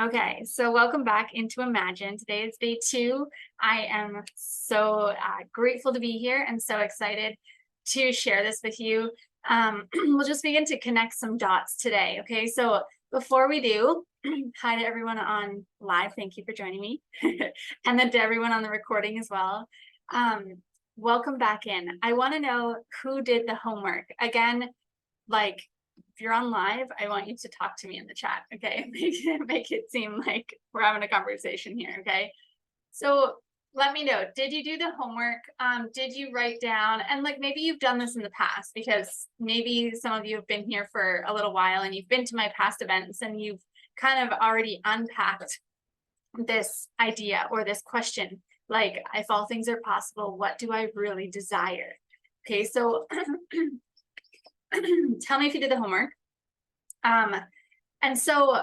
Okay, so welcome back into Imagine. Today is day 2. I am so grateful to be here and so excited to share this with you. We'll just begin to connect some dots today. Okay, so before we do, hi to everyone on live. Thank you for joining me. And then to everyone on the recording as well. Welcome back in. I want to know who did the homework. Again, like, if you're on live, I want you to talk to me in the chat, okay? Make it seem like we're having a conversation here, okay? So let me know, did you do the homework? Did you write down, and like maybe you've done this in the past, because maybe some of you have been here for a little while and you've been to my past events and you've kind of already unpacked this idea or this question, like, if all things are possible, what do I really desire? Okay, so tell me if you did the homework. And so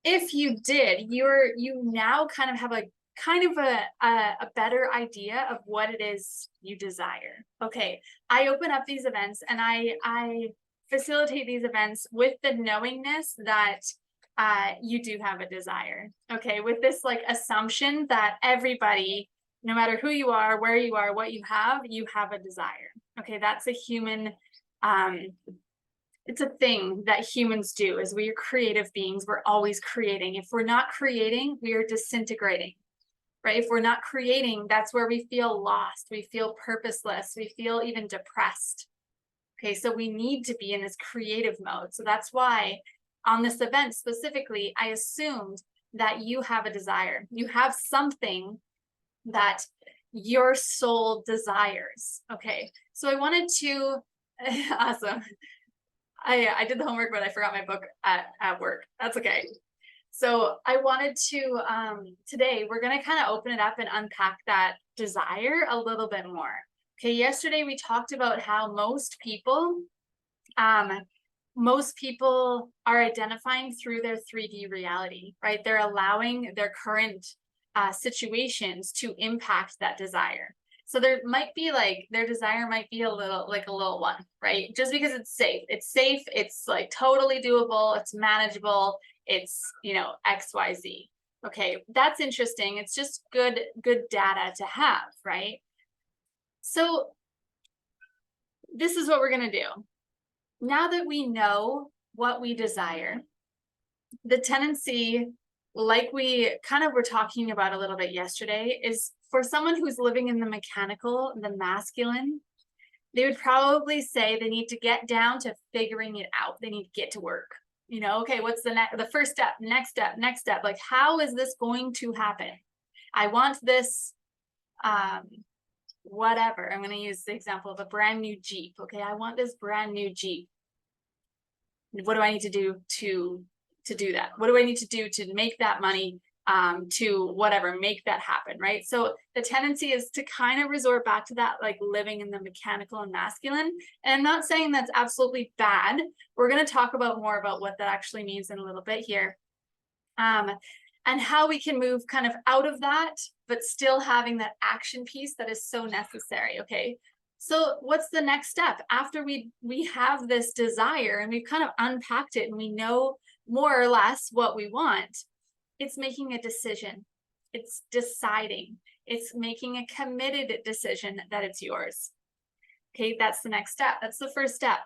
if you did, you now kind of have a better idea of what it is you desire. Okay, I open up these events and I facilitate these events with the knowingness that you do have a desire. Okay, with this like assumption that everybody, no matter who you are, where you are, what you have a desire. Okay, that's a human it's a thing that humans do. As we are creative beings, we're always creating. If we're not creating, we are disintegrating, right? If we're not creating, that's where we feel lost, we feel purposeless, we feel even depressed. Okay, so we need to be in this creative mode. So that's why on this event specifically, I assumed that you have a desire. You have something that your soul desires. Okay, so I wanted to, awesome. I did the homework, but I forgot my book at work. That's okay. So I wanted to, today we're going to kind of open it up and unpack that desire a little bit more. Okay, yesterday we talked about how most people are identifying through their 3D reality, right? They're allowing their current situations to impact that desire. So there might be like, their desire might be a little one, right? Just because it's safe. It's like totally doable, it's manageable, it's, XYZ. Okay, that's interesting. It's just good data to have, right? So this is what we're gonna do. Now that we know what we desire, the tendency, like we kind of were talking about a little bit yesterday, is for someone who's living in the mechanical, the masculine, they would probably say they need to get down to figuring it out. They need to get to work. Okay, what's the first step, next step, next step? Like, how is this going to happen? I want this, whatever. I'm going to use the example of a brand new Jeep. Okay, I want this brand new Jeep. What do I need to do to do that? What do I need to do to make that money, to whatever, make that happen, right? So the tendency is to kind of resort back to that, like living in the mechanical and masculine. And I'm not saying that's absolutely bad. We're going to talk about more about what that actually means in a little bit here. And how we can move kind of out of that, but still having that action piece that is so necessary, okay? So what's the next step? After we have this desire and we've kind of unpacked it and we know more or less what we want, it's making a decision. It's deciding. It's making a committed decision that it's yours. Okay, that's the next step. That's the first step.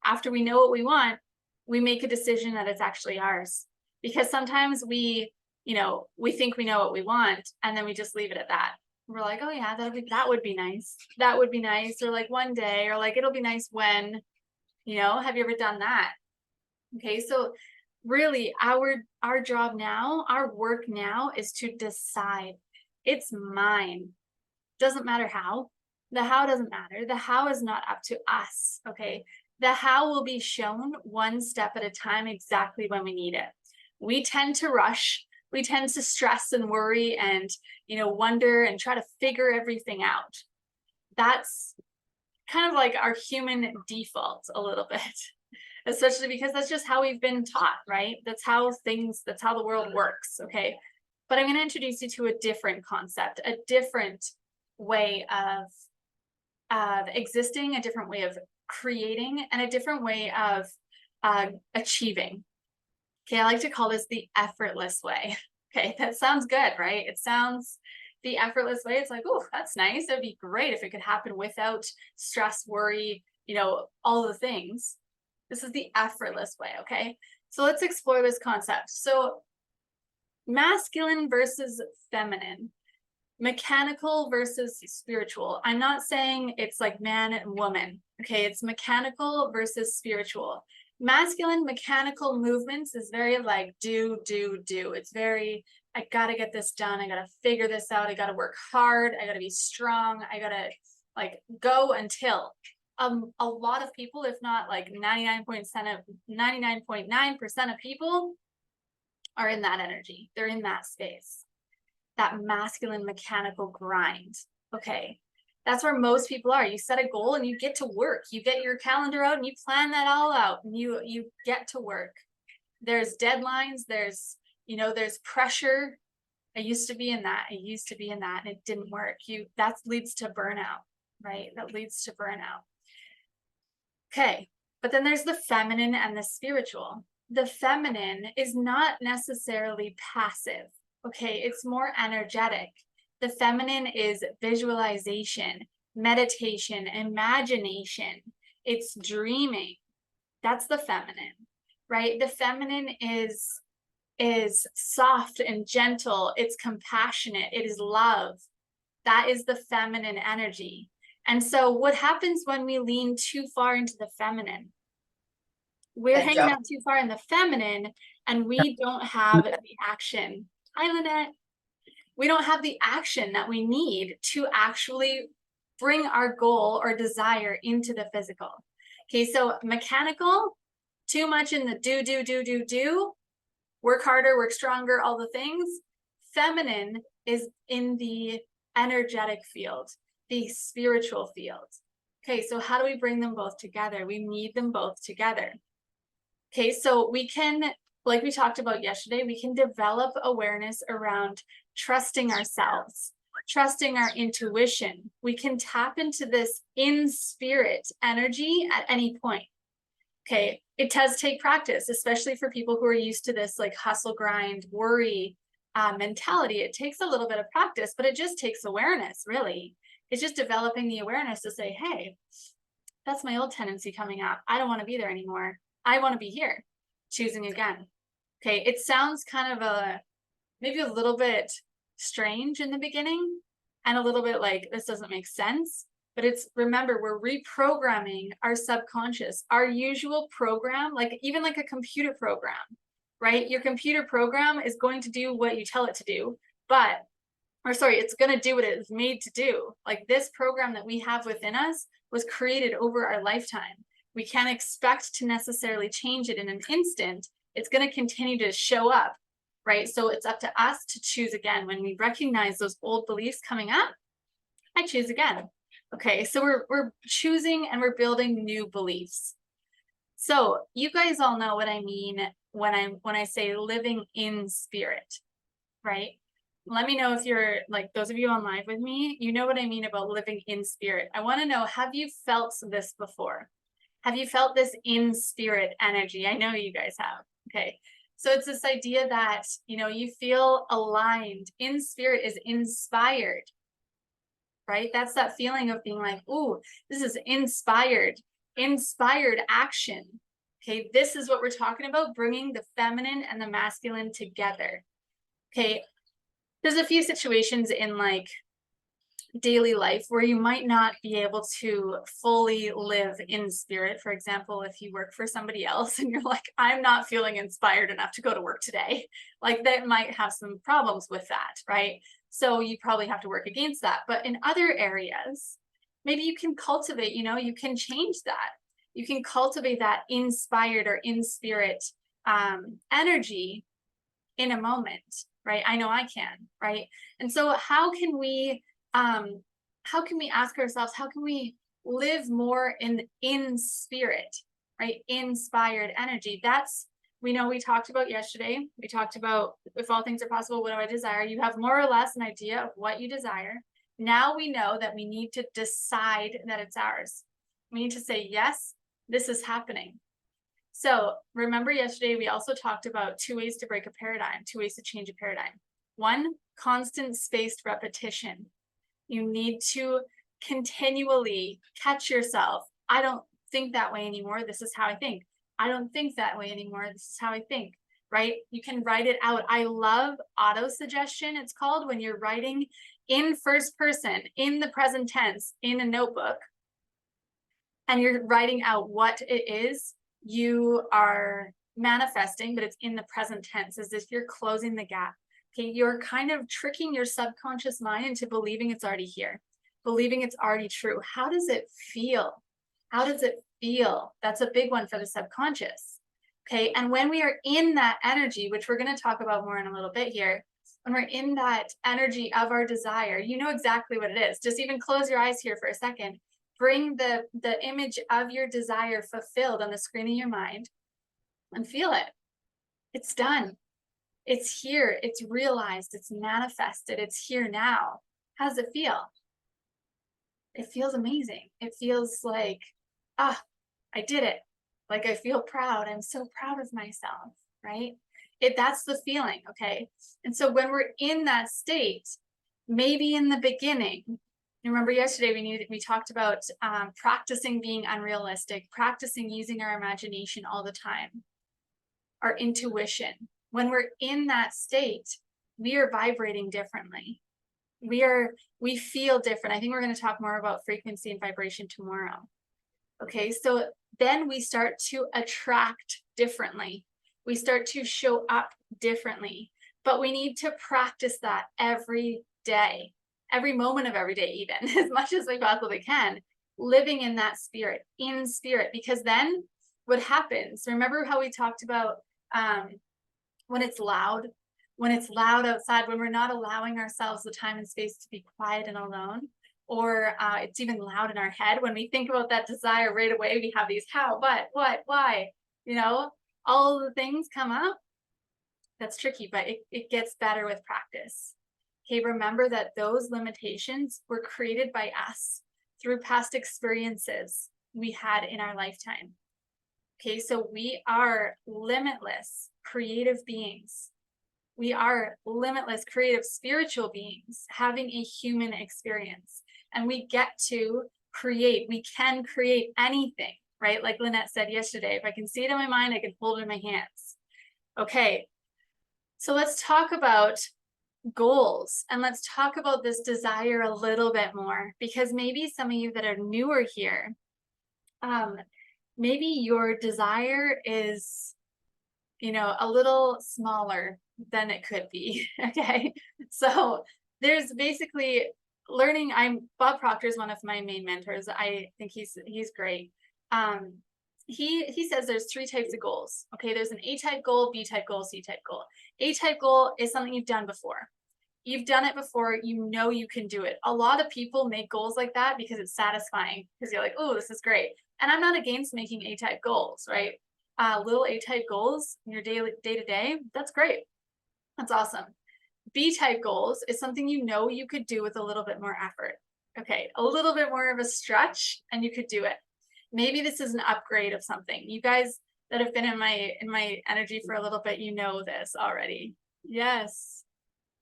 After we know what we want, we make a decision that it's actually ours. Because sometimes we think we know what we want and then we just leave it at that. We're like, oh yeah, that would be nice. That would be nice. Or like one day, or like, it'll be nice when, have you ever done that? Okay, so really our job now, our work now is to decide. It's mine. Doesn't matter how. The how doesn't matter. The how is not up to us. Okay, the how will be shown one step at a time, exactly when we need it. We tend to rush. We tend to stress and worry and, wonder and try to figure everything out. That's kind of like our human default a little bit, especially because that's just how we've been taught, right? That's how the world works, okay? But I'm going to introduce you to a different concept, a different way of existing, a different way of creating, and a different way of achieving. Okay, I like to call this the effortless way. Okay, that sounds good, right? It sounds the effortless way. It's like, oh, that's nice. It'd be great if it could happen without stress, worry, all the things. This is the effortless way, okay? So let's explore this concept. So masculine versus feminine, mechanical versus spiritual. I'm not saying it's like man and woman, okay? It's mechanical versus spiritual. Masculine mechanical movements is very like do. It's very, I gotta get this done. I gotta figure this out. I gotta work hard. I gotta be strong. I gotta like go until. A lot of people, if not like 99.9% of people are in that energy. They're in that space, that masculine mechanical grind. Okay. That's where most people are. You set a goal and you get to work. You get your calendar out and you plan that all out and you get to work. There's deadlines, there's pressure. I used to be in that. And it didn't work. That leads to burnout, right? That leads to burnout. Okay. But then there's the feminine and the spiritual. The feminine is not necessarily passive. Okay, it's more energetic. The feminine is visualization, meditation, imagination. It's dreaming. That's the feminine, right? The feminine is soft and gentle. It's compassionate. It is love. That is the feminine energy. And so what happens when we lean too far into the feminine? We're hanging out too far in the feminine and we don't have the action. Hi, Lynette. We don't have the action that we need to actually bring our goal or desire into the physical. Okay, so mechanical, too much in the do, work harder, work stronger, all the things. Feminine is in the energetic field, the spiritual field. Okay, so how do we bring them both together? We need them both together. Okay, so we can, like we talked about yesterday, we can develop awareness around trusting ourselves, trusting our intuition. We can tap into this in spirit energy at any point. Okay, it does take practice, especially for people who are used to this like hustle, grind, worry mentality. It takes a little bit of practice, but it just takes awareness, really. It's just developing the awareness to say, hey, that's my old tendency coming up. I don't want to be there anymore. I want to be here, choosing again. Okay, it sounds kind of maybe a little bit strange in the beginning and a little bit like this doesn't make sense, but remember, we're reprogramming our subconscious, our usual program, like even like a computer program, right? Your computer program is going to do what you tell it to do, it's going to do what it was made to do. Like this program that we have within us was created over our lifetime. We can't expect to necessarily change it in an instant. It's going to continue to show up, right? So it's up to us to choose again. When we recognize those old beliefs coming up, I choose again. Okay, so we're choosing and we're building new beliefs. So you guys all know what I mean when I say living in spirit, right? Let me know if you're like those of you on live with me, you know what I mean about living in spirit. I want to know, have you felt this before? Have you felt this in spirit energy? I know you guys have. Okay. So it's this idea that, you feel aligned. In spirit is inspired, right? That's that feeling of being like, ooh, this is inspired action. Okay. This is what we're talking about, bringing the feminine and the masculine together. Okay. There's a few situations in like daily life where you might not be able to fully live in spirit. For example, if you work for somebody else and you're like, I'm not feeling inspired enough to go to work today, like that might have some problems with that, right? So you probably have to work against that. But in other areas, maybe you can cultivate, you can change that. You can cultivate that inspired or in spirit energy in a moment, right? I know I can, right? And so how can we ask ourselves, how can we live more in spirit, right? Inspired energy. We talked about yesterday. We talked about if all things are possible, what do I desire? You have more or less an idea of what you desire. Now we know that we need to decide that it's ours. We need to say, yes, this is happening. So remember yesterday, we also talked about 2 ways to break a paradigm, 2 ways to change a paradigm. One, constant spaced repetition. You need to continually catch yourself. I don't think that way anymore. This is how I think. I don't think that way anymore. This is how I think, right? You can write it out. I love auto suggestion. It's called when you're writing in first person, in the present tense, in a notebook, and you're writing out what it is you are manifesting, but it's in the present tense, as if you're closing the gap. Okay, you're kind of tricking your subconscious mind into believing it's already here, believing it's already true. How does it feel? How does it feel? That's a big one for the subconscious. Okay, and when we are in that energy, which we're going to talk about more in a little bit here, when we're in that energy of our desire, you know exactly what it is. Just even close your eyes here for a second. Bring the image of your desire fulfilled on the screen of your mind and feel it. It's done. It's here. It's realized. It's manifested. It's here now. How does it feel? It feels amazing. It feels like, I did it. Like I feel proud. I'm so proud of myself, right? That's the feeling, okay? And so when we're in that state, maybe in the beginning, remember yesterday we talked about practicing being unrealistic, practicing using our imagination all the time, our intuition. When we're in that state, we are vibrating differently. We feel different. I think we're going to talk more about frequency and vibration tomorrow. Okay, so then we start to attract differently. We start to show up differently, but we need to practice that every day, every moment of every day, even as much as we possibly can, living in that spirit, in spirit, because then what happens, remember how we talked about when it's loud outside, when we're not allowing ourselves the time and space to be quiet and alone, or it's even loud in our head. When we think about that desire right away, we have these how, but, what, why, all of the things come up. That's tricky, but it gets better with practice. Okay, remember that those limitations were created by us through past experiences we had in our lifetime. Okay, so we are limitless creative beings. We are limitless creative spiritual beings having a human experience. And we get to create. We can create anything, right? Like Lynette said yesterday, if I can see it in my mind, I can hold it in my hands. Okay, so let's talk about goals, and let's talk about this desire a little bit more, because maybe some of you that are newer here, maybe your desire is, a little smaller than it could be. Okay, so there's basically learning. Bob Proctor is one of my main mentors. I think he's great. He says there's 3 types of goals. Okay, there's an A-type goal, B-type goal, C-type goal. A-type goal is something you've done before. You've done it before, you can do it. A lot of people make goals like that because it's satisfying, because you're like, oh, this is great. And I'm not against making A-type goals, right? Little A-type goals in your day-to-day, that's great. That's awesome. B-type goals is something you could do with a little bit more effort. Okay, a little bit more of a stretch, and you could do it. Maybe this is an upgrade of something. You guys that have been in my energy for a little bit, you know this already. Yes,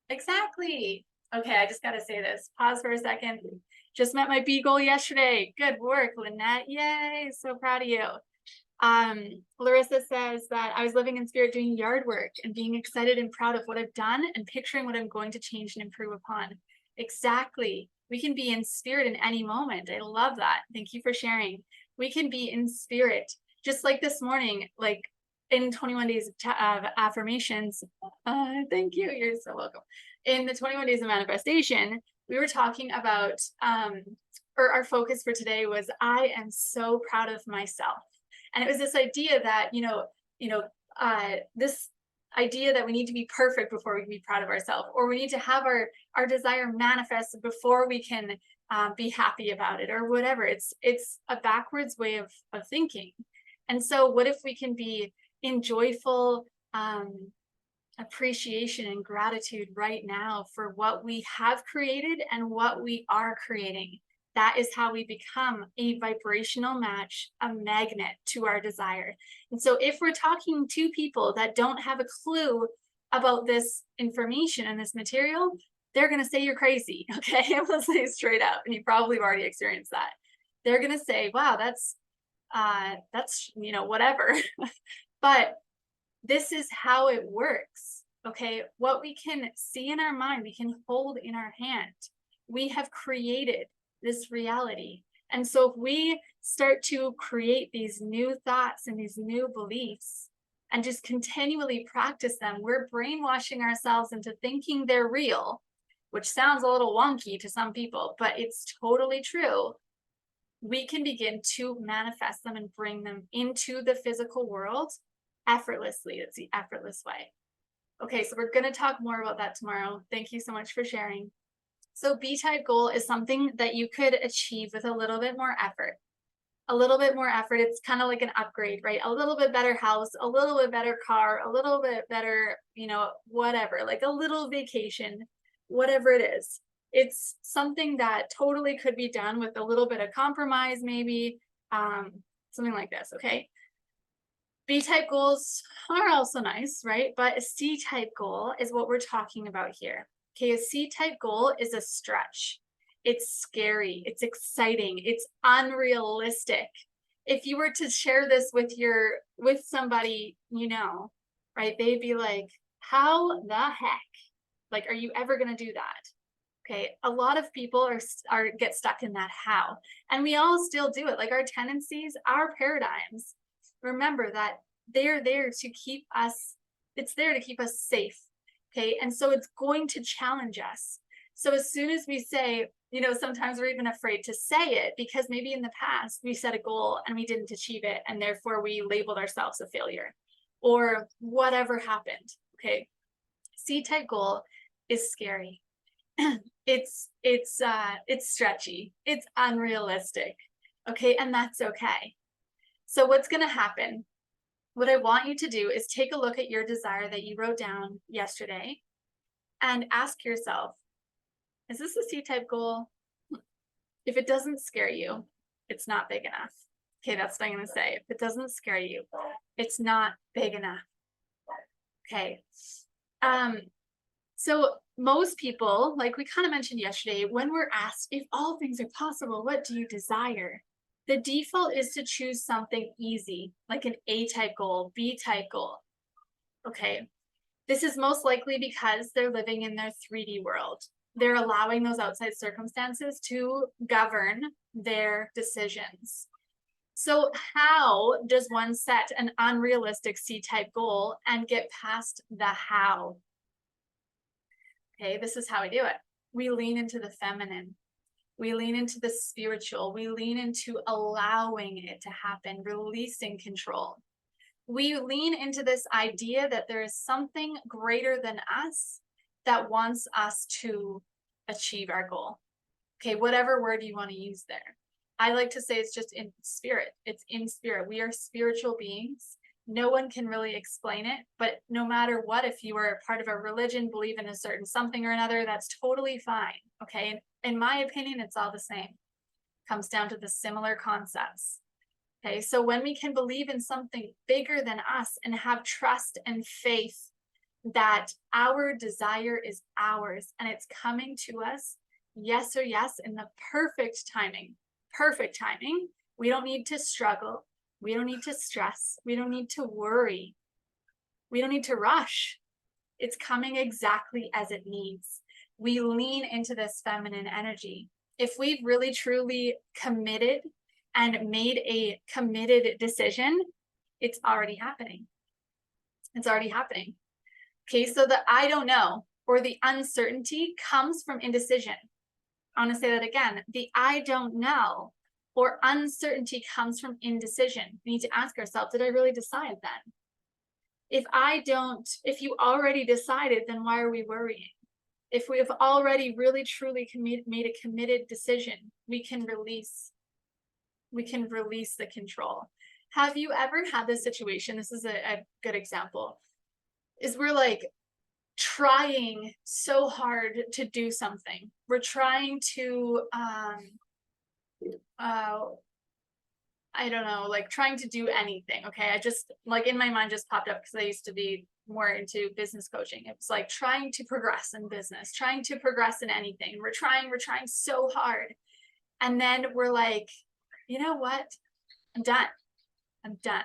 exactly. Okay, I just got to say this. Pause for a second. Just met my B goal yesterday. Good work, Lynette. Yay, so proud of you. Larissa says that I was living in spirit doing yard work and being excited and proud of what I've done and picturing what I'm going to change and improve upon. Exactly. We can be in spirit in any moment. I love that. Thank you for sharing. We can be in spirit, just like this morning, like in 21 days of affirmations. Thank you. You're so welcome. In the 21 days of manifestation, we were talking about, or our focus for today was, I am so proud of myself. And it was this idea that, this idea that we need to be perfect before we can be proud of ourselves, or we need to have our desire manifest before we can be happy about it, or whatever. It's a backwards way of thinking. And so what if we can be in joyful appreciation and gratitude right now for what we have created and what we are creating? that is how we become a vibrational match, a magnet to our desire. And so if we're talking to people that don't have a clue about this information and this material, they're going to say you're crazy. Okay. I'm going to say straight up. And you probably have already experienced that. They're going to say, wow, that's, whatever. But this is how it works. Okay. What we can see in our mind, we can hold in our hand. We have created this reality. And so if we start to create these new thoughts and these new beliefs and just continually practice them, we're brainwashing ourselves into thinking they're real, which sounds a little wonky to some people, but it's totally true. We can begin to manifest them and bring them into the physical world effortlessly. It's the effortless way. Okay, so we're going to talk more about that tomorrow. Thank you so much for sharing. So B-type goal is something that you could achieve with a little bit more effort. A little bit more effort. It's kind of like an upgrade, right? A little bit better house, a little bit better car, a little bit better, whatever, like a little vacation, whatever it is. It's something that totally could be done with a little bit of compromise, maybe, something like this, okay? B-type goals are also nice, right? But a C-type goal is what we're talking about here. Okay, a C-type goal is a stretch. It's scary, it's exciting, it's unrealistic. If you were to share this with somebody, right, they'd be like, how the heck? Like, are you ever going to do that? Okay, a lot of people get stuck in that how. And we all still do it. Like our tendencies, our paradigms, remember that they're there to keep us, it's there to keep us safe. Okay, and so it's going to challenge us. So as soon as we say, sometimes we're even afraid to say it because maybe in the past we set a goal and we didn't achieve it, and therefore we labeled ourselves a failure or whatever happened. Okay, C-type goal is scary. It's stretchy. It's unrealistic. Okay, and that's okay. So what's going to happen? What I want you to do is take a look at your desire that you wrote down yesterday and ask yourself, is this a C-type goal? If it doesn't scare you, it's not big enough. Okay, that's what I'm going to say. If it doesn't scare you, it's not big enough. Okay. So most people, like we kind of mentioned yesterday, when we're asked if all things are possible, what do you desire? The default is to choose something easy, like an A-type goal, B-type goal. Okay, this is most likely because they're living in their 3D world. They're allowing those outside circumstances to govern their decisions. So how does one set an unrealistic C-type goal and get past the how? Okay, this is how we do it. We lean into the feminine. We lean into the spiritual. We lean into allowing it to happen, releasing control. We lean into this idea that there is something greater than us that wants us to achieve our goal. Okay, whatever word you want to use there. I like to say it's just in spirit. It's in spirit. We are spiritual beings. No one can really explain it, but no matter what, if you are part of a religion, believe in a certain something or another, that's totally fine. Okay, in my opinion, it's all the same. Comes down to the similar concepts. Okay, so when we can believe in something bigger than us and have trust and faith that our desire is ours and it's coming to us, yes or yes, in the perfect timing. Perfect timing. We don't need to struggle. We don't need to stress. We don't need to worry. We don't need to rush. It's coming exactly as it needs. We lean into this feminine energy. If we've really truly committed and made a committed decision, it's already happening. It's already happening. Okay, so the I don't know or the uncertainty comes from indecision. I want to say that again. The I don't know or uncertainty comes from indecision. We need to ask ourselves, did I really decide then? If you already decided, then why are we worrying? If we have already really truly made a committed decision, we can release the control. Have you ever had this situation? This is a good example. Is we're like trying so hard to do something. We're trying to I don't know, like trying to do anything. Okay. I just like in my mind just popped up because I used to be more into business coaching. It was like trying to progress in business, trying to progress in anything. We're trying so hard. And then we're like, you know what? I'm done. I'm done.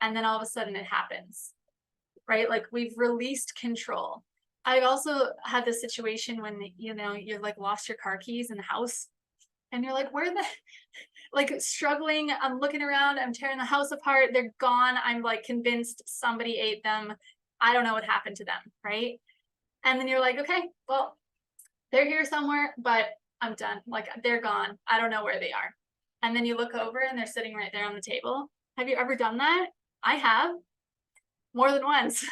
And then all of a sudden it happens, right? Like we've released control. I've also had this situation when, you know, you're like lost your car keys in the house and you're like, where the, like struggling, I'm looking around, I'm tearing the house apart, they're gone. I'm like convinced somebody ate them. I don't know what happened to them, right? And then you're like, okay, well, they're here somewhere, but I'm done. Like they're gone. I don't know where they are. And then you look over and they're sitting right there on the table. Have you ever done that? I have, more than once.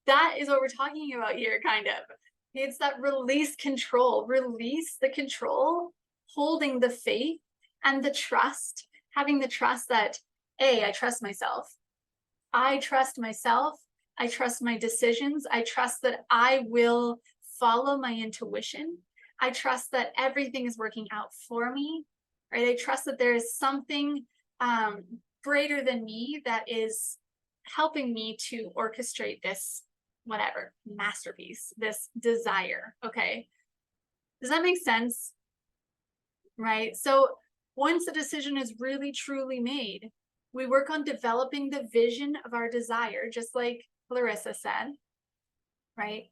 That is what we're talking about here, kind of. It's that release control, release the control, holding the faith and the trust, having the trust that, A, I trust myself. I trust myself. I trust my decisions. I trust that I will follow my intuition. I trust that everything is working out for me, right? I trust that there is something greater than me that is helping me to orchestrate this, whatever, masterpiece, this desire. Okay. Does that make sense? Right. So once a decision is really, truly made, we work on developing the vision of our desire, just like Larissa said, right?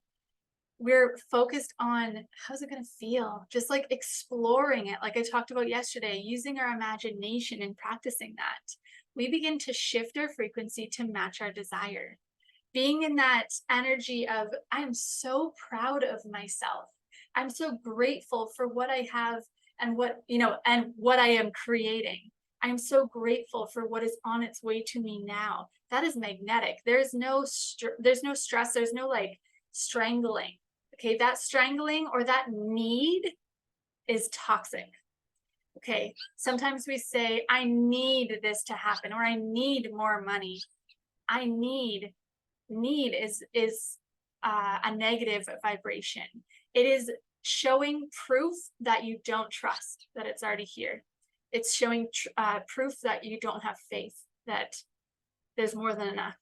We're focused on how's it going to feel, just like exploring it, like I talked about yesterday, using our imagination and practicing that. We begin to shift our frequency to match our desire. Being in that energy of, I am so proud of myself. I'm so grateful for what I have and what, you know, and what I am creating. I'm so grateful for what is on its way to me now. That is magnetic. There's no stress. There's no like strangling. Okay. That strangling or that need is toxic. Okay. Sometimes we say, I need this to happen, or I need more money. I need is a negative vibration. It is showing proof that you don't trust that it's already here. It's showing proof that you don't have faith that there's more than enough.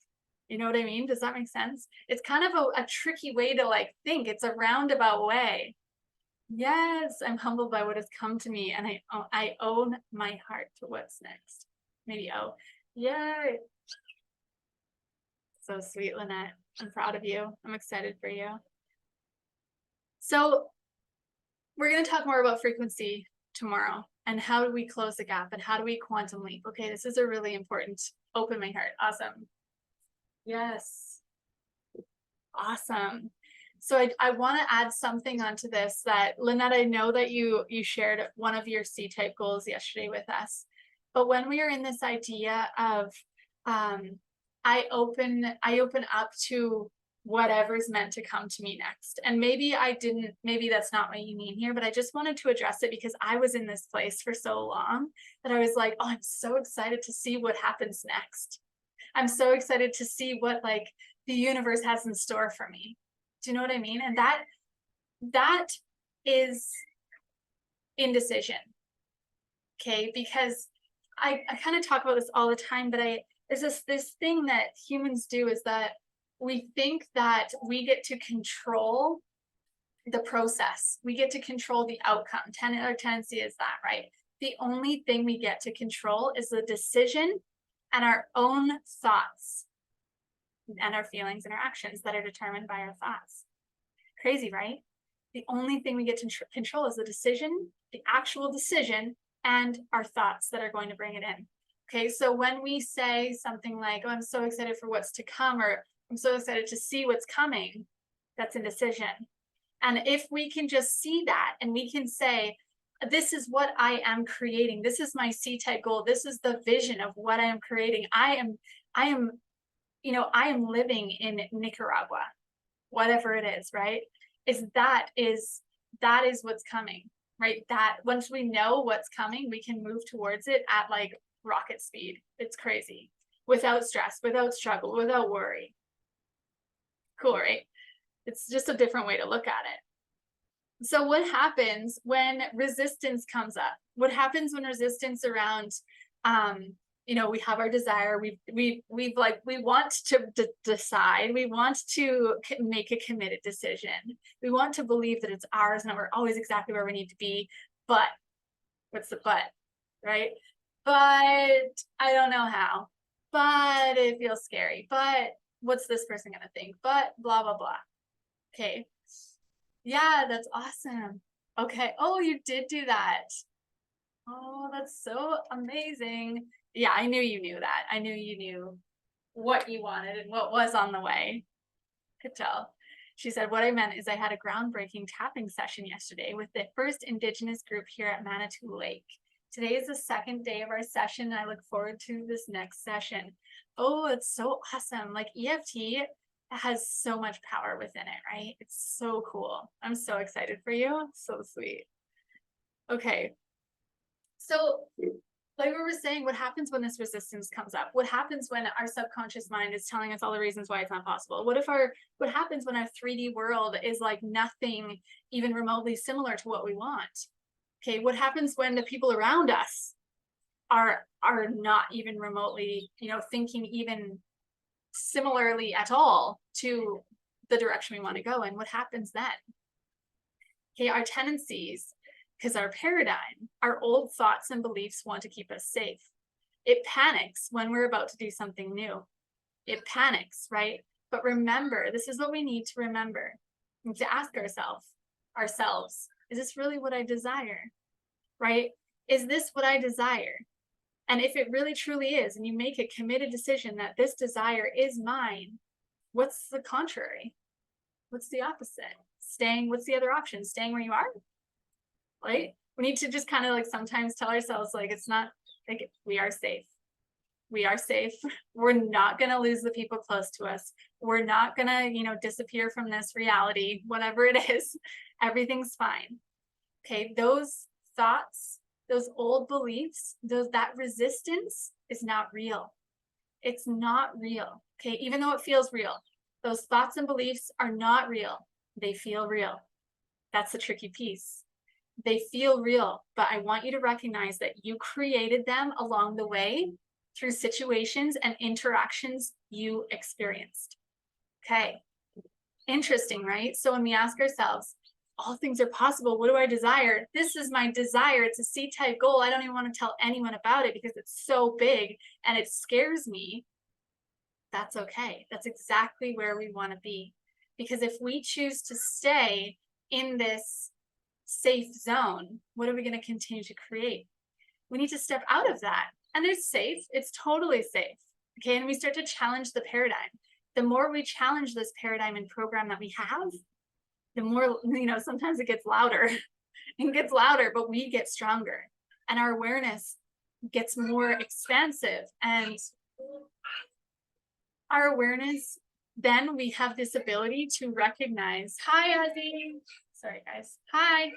You know what I mean? Does that make sense? It's kind of a tricky way to like think. It's a roundabout way. Yes, I'm humbled by what has come to me, and I own my heart to what's next. Maybe yay. So sweet, Lynette. I'm proud of you. I'm excited for you. So we're going to talk more about frequency tomorrow and how do we close the gap and how do we quantum leap? Okay, this is a really important, open my heart. Awesome. Yes. Awesome. So I want to add something onto this that, Lynette, I know that you shared one of your C-type goals yesterday with us. But when we are in this idea of I open up to whatever's meant to come to me next. And maybe that's not what you mean here, but I just wanted to address it because I was in this place for so long that I was like, oh, I'm so excited to see what happens next. I'm so excited to see what like the universe has in store for me. Do you know what I mean? And that is indecision. Okay, because I kind of talk about this all the time, but there's this thing that humans do is that we think that we get to control the process. We get to control the outcome. Our tendency is that, right? The only thing we get to control is the decision and our own thoughts and our feelings and our actions that are determined by our thoughts. Crazy, right? The only thing we get to control is the decision, the actual decision, and our thoughts that are going to bring it in. Okay, so when we say something like, oh, I'm so excited for what's to come, or I'm so excited to see what's coming, that's indecision. And if we can just see that and we can say, this is what I am creating. This is my C-type goal. This is the vision of what I am creating. I am living in Nicaragua, whatever it is, right? That is what's coming, right? That once we know what's coming, we can move towards it at like rocket speed. It's crazy. Without stress, without struggle, without worry. Cool, right? It's just a different way to look at it. So what happens when resistance comes up? What happens when resistance around, we have our desire, we want to decide, we want to make a committed decision. We want to believe that it's ours and that we're always exactly where we need to be. But what's the but, right? But I don't know how. But it feels scary. But what's this person gonna think? But blah, blah, blah. Okay. Yeah, that's awesome. Okay. Oh, you did do that. Oh, that's so amazing. Yeah, I knew you knew that. I knew you knew what you wanted and what was on the way. Could tell. She said, what I meant is I had a groundbreaking tapping session yesterday with the first Indigenous group here at Manitou Lake. Today is the second day of our session, and I look forward to this next session. Oh, it's so awesome. Like EFT has so much power within it, right? It's so cool. I'm so excited for you. So sweet. Okay. So like we were saying, what happens when this resistance comes up? What happens when our subconscious mind is telling us all the reasons why it's not possible? What happens when our 3D world is like nothing even remotely similar to what we want? Okay, what happens when the people around us are not even remotely, thinking even similarly at all to the direction we want to go in? What happens then? Okay, our tendencies, because our paradigm, our old thoughts and beliefs want to keep us safe. It panics when we're about to do something new. It panics, right? But remember, this is what we need to remember. We need to ask ourselves, is this really what I desire? Right? Is this what I desire? And if it really truly is, and you make a committed decision that this desire is mine, what's the contrary? What's the opposite? What's the other option? Staying where you are? Right? We need to just kind of like sometimes tell ourselves, like, it's not like we are safe. We are safe. We're not going to lose the people close to us. We're not going to, disappear from this reality, whatever it is. Everything's fine. Okay. Those thoughts, those old beliefs, that resistance is not real. It's not real. Okay. Even though it feels real, those thoughts and beliefs are not real. They feel real. That's the tricky piece. They feel real, but I want you to recognize that you created them along the way through situations and interactions you experienced. Okay. Interesting, right? So when we ask ourselves, all things are possible, what do I desire? This is my desire. It's a C-type goal. I don't even want to tell anyone about it because it's so big and it scares me. That's okay. That's exactly where we want to be. Because if we choose to stay in this safe zone, what are we going to continue to create? We need to step out of that. And it's safe. It's totally safe. Okay. And we start to challenge the paradigm. The more we challenge this paradigm and program that we have, the more, sometimes it gets louder. It gets louder, but we get stronger. And our awareness gets more expansive. And our awareness, then we have this ability to recognize, hi, Ozzy. Sorry, guys. Hi.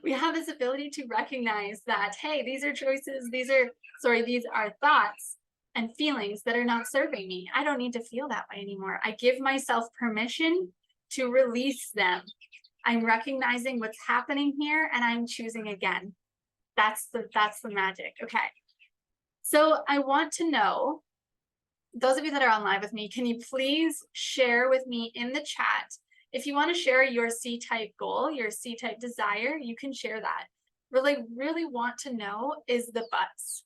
We have this ability to recognize that, hey, these are choices, these are thoughts and feelings that are not serving me. I don't need to feel that way anymore. I give myself permission to release them. I'm recognizing what's happening here and I'm choosing again. That's the magic. Okay. So I want to know, those of you that are on live with me, can you please share with me in the chat? If you want to share your C-type goal, your C-type desire, you can share that. Really, really want to know is the buts.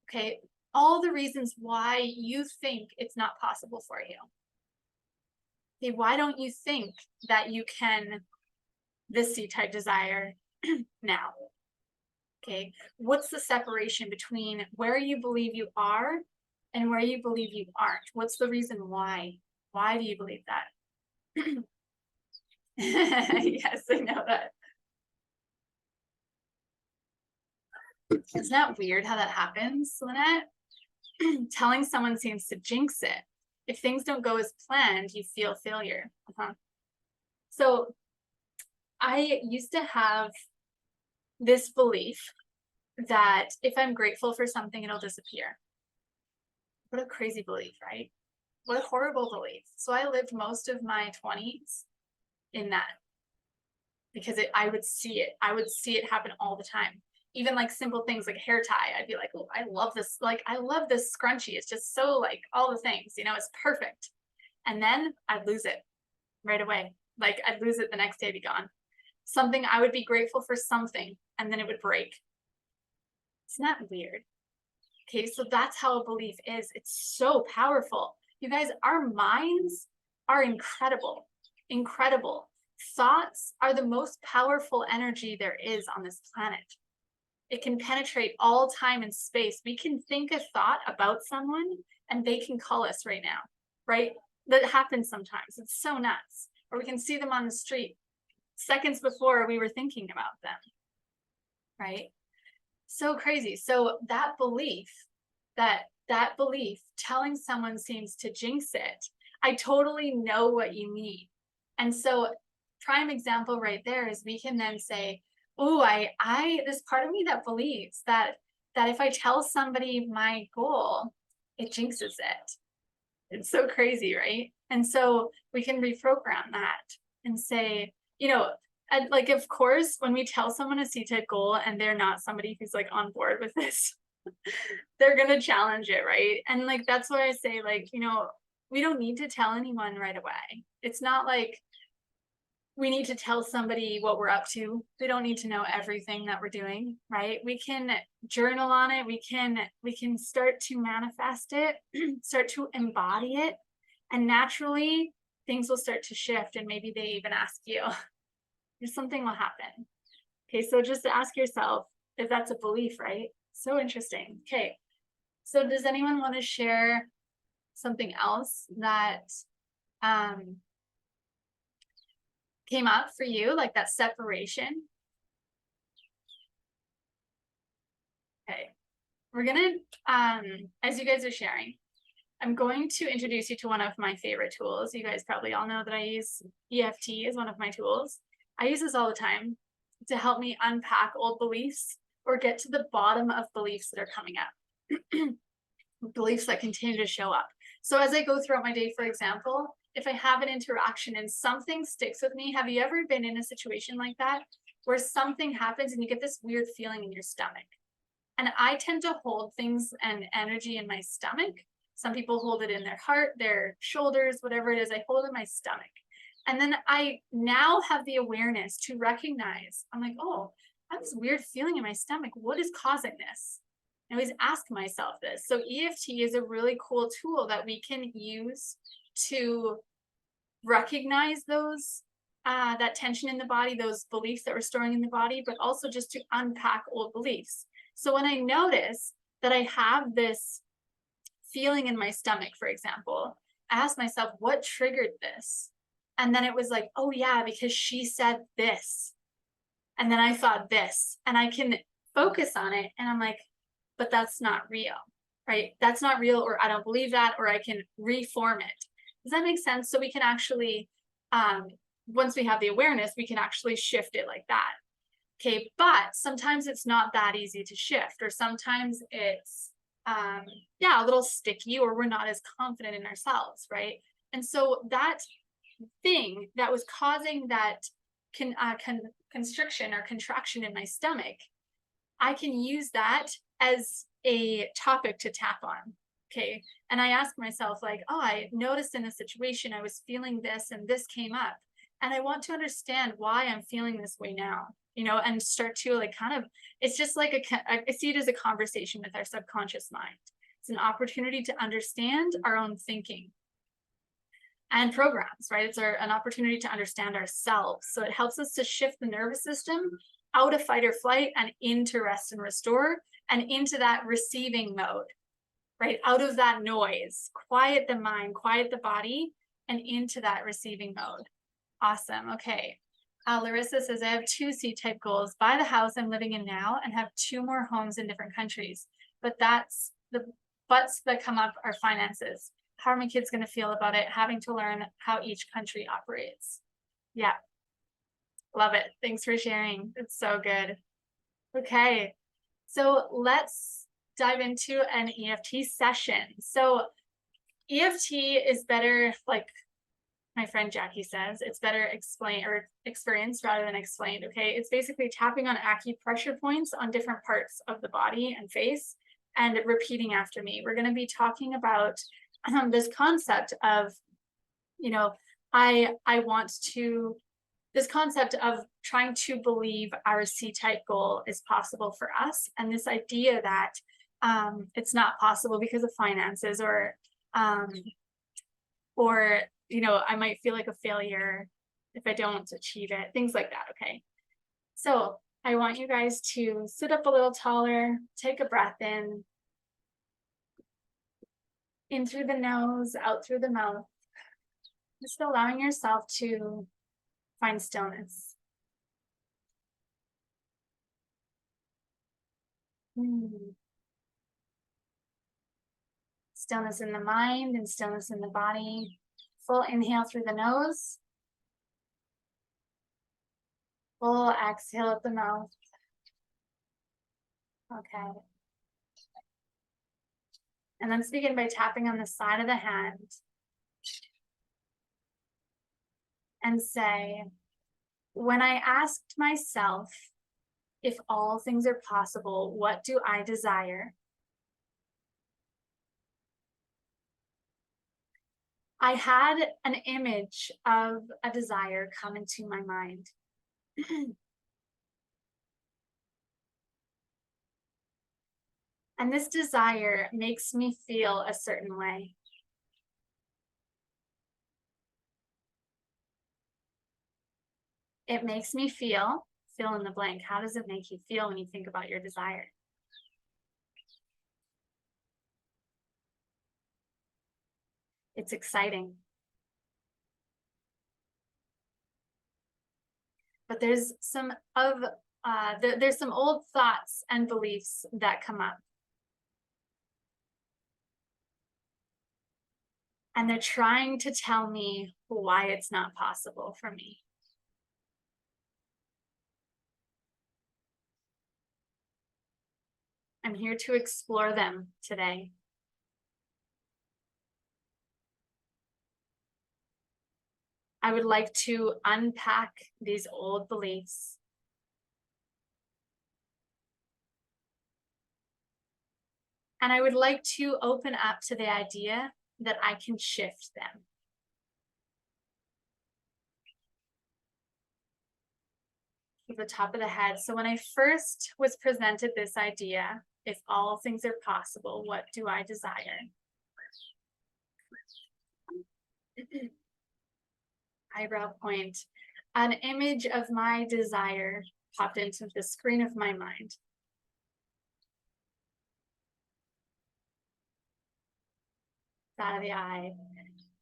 Okay. All the reasons why you think it's not possible for you. Okay. Why don't you think that you can this C-type desire now? Okay. What's the separation between where you believe you are and where you believe you aren't? What's the reason why? Why do you believe that? Yes, I know that. Isn't that weird how that happens, Lynette? Telling someone seems to jinx it. If things don't go as planned, you feel failure. So I used to have this belief that if I'm grateful for something, it'll disappear. What a crazy belief, right? What a horrible belief. So I lived most of my 20s in that, because I would see it happen all the time. Even like simple things like hair tie, I'd be like, oh, I love this. Like, I love this scrunchie. It's just so like all the things, it's perfect. And then I'd lose it right away. Like, I'd lose it the next day, be gone. Something, I would be grateful for something, and then it would break. Isn't that weird? Okay, so that's how a belief is. It's so powerful. You guys, our minds are incredible, incredible. Thoughts are the most powerful energy there is on this planet. It can penetrate all time and space. We can think a thought about someone and they can call us right now, right? That happens sometimes. It's so nuts. Or we can see them on the street seconds before we were thinking about them, right? So crazy. So that belief, telling someone seems to jinx it. I totally know what you mean. And so prime example right there is we can then say, oh, this part of me that believes that if I tell somebody my goal, it jinxes it. It's so crazy, right? And so we can reprogram that and say, and like, of course, when we tell someone a C-type goal and they're not somebody who's like on board with this, they're going to challenge it, right? And like, that's why I say, like, we don't need to tell anyone right away. It's not like we need to tell somebody what we're up to. They don't need to know everything that we're doing, right? We can journal on it. We can start to manifest it, start to embody it, and naturally things will start to shift, and maybe they even ask you. Something will happen. Okay, so just ask yourself if that's a belief, right? So interesting. Okay, so does anyone want to share something else that came up for you, like that separation? Okay, we're gonna, as you guys are sharing, I'm going to introduce you to one of my favorite tools. You guys probably all know that I use EFT as one of my tools. I use this all the time to help me unpack old beliefs or get to the bottom of beliefs that are coming up, beliefs that continue to show up. So as I go throughout my day, for example, if I have an interaction and something sticks with me, have you ever been in a situation like that where something happens and you get this weird feeling in your stomach? And I tend to hold things and energy in my stomach. Some people hold it in their heart, their shoulders, whatever it is, I hold it in my stomach. And then I now have the awareness to recognize, I'm like, oh, I have this weird feeling in my stomach. What is causing this? I always ask myself this. So EFT is a really cool tool that we can use to recognize those, that tension in the body, those beliefs that we're storing in the body, but also just to unpack old beliefs. So when I notice that I have this feeling in my stomach, for example, I ask myself, what triggered this? And then it was like, oh yeah, because she said this. And then I thought this, and I can focus on it. And I'm like, but that's not real, right? That's not real, or I don't believe that, or I can reform it. Does that make sense? So we can actually, once we have the awareness, we can actually shift it like that. Okay, but sometimes it's not that easy to shift, or sometimes it's, a little sticky, or we're not as confident in ourselves, right? And so that thing that was causing that constriction or contraction in my stomach, I can use that as a topic to tap on. Okay, and I ask myself, like, oh, I noticed in a situation I was feeling this and this came up, and I want to understand why I'm feeling this way now, and start to like kind of, it's just like I see it as a conversation with our subconscious mind. It's an opportunity to understand our own thinking and programs, right? It's an opportunity to understand ourselves. So it helps us to shift the nervous system out of fight or flight and into rest and restore, and into that receiving mode, right? Out of that noise, quiet the mind, quiet the body, and into that receiving mode. Awesome. Okay. Larissa says, I have 2 C-type goals: buy the house I'm living in now and have 2 more homes in different countries. But that's the buts that come up are finances. How are my kids going to feel about it? Having to learn how each country operates. Yeah. Love it. Thanks for sharing. It's so good. Okay. So let's dive into an EFT session. So EFT is better, like my friend Jackie says, it's better explained or experienced rather than explained. Okay, it's basically tapping on acupressure points on different parts of the body and face and repeating after me. We're going to be talking about this concept of, you know, I want to, this concept of trying to believe our C-type goal is possible for us, and this idea that it's not possible because of finances, or you know, I might feel like a failure if I don't achieve it, things like that. Okay, so I want you guys to sit up a little taller, take a breath in through the nose, out through the mouth, just allowing yourself to find stillness. Stillness in the mind and stillness in the body. Full inhale through the nose. Full exhale at the mouth. Okay. And let's begin by tapping on the side of the hand and say, when I asked myself if all things are possible, what do I desire? I had an image of a desire come into my mind. And this desire makes me feel a certain way. It makes me feel in the blank. How does it make you feel when you think about your desire? It's exciting. But there's some old thoughts and beliefs that come up. And they're trying to tell me why it's not possible for me. I'm here to explore them today. I would like to unpack these old beliefs. And I would like to open up to the idea that I can shift them. To the top of the head. So when I first was presented this idea, if all things are possible, what do I desire? Eyebrow point. An image of my desire popped into the screen of my mind. Out of the eye.